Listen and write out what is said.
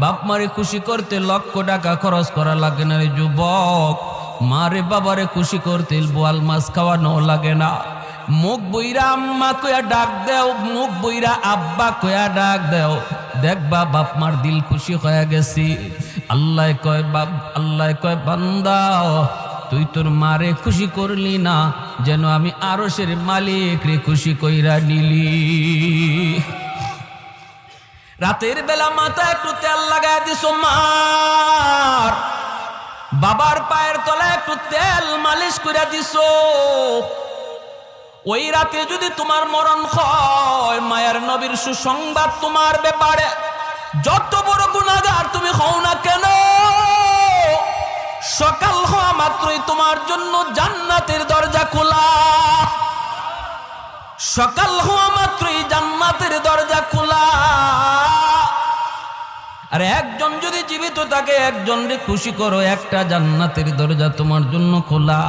বাপ মারে খুশি করতে লক্ষ টাকা খরচ করা লাগে না রে যুবক। মারে বাবারে খুশি করতে বোয়াল মাছ খাওয়ানো লাগে না। মুখ বইরা আম্মা কয়া ডাক দেও, মুখ বইরা আব্বা কয়া ডাক দেও, দেখবা বাপ মার দিল খুশি হয়ে গেছি। আল্লাহ কয় বান্দা তুই তোর মারে খুশি করলি না, যেন আমি আরশের মালিক রে খুশি কইরা নিলি। রাতের বেলা মাথায় একটু তেল লাগায় দিছো মার, বাবার পায়ের তলায় একটু তেল মালিশ কইরা দিছো। ওই রাতে যদি তোমার মরণ হয়, মায়ের নবীর সুসংবাদ তোমার ব্যাপারে, যত বড় গুনাহগার তুমি হও না কেন, সকাল হওয়া মাত্রই তোমার জন্য জান্নাতের দরজা খোলা। সকাল হওয়া মাত্রই জান্নাতের দরজা খোলা। আর একজন যদি জীবিত থাকে, একজন রে খুশি করো, একটা জান্নাতের দরজা তোমার জন্য খোলা।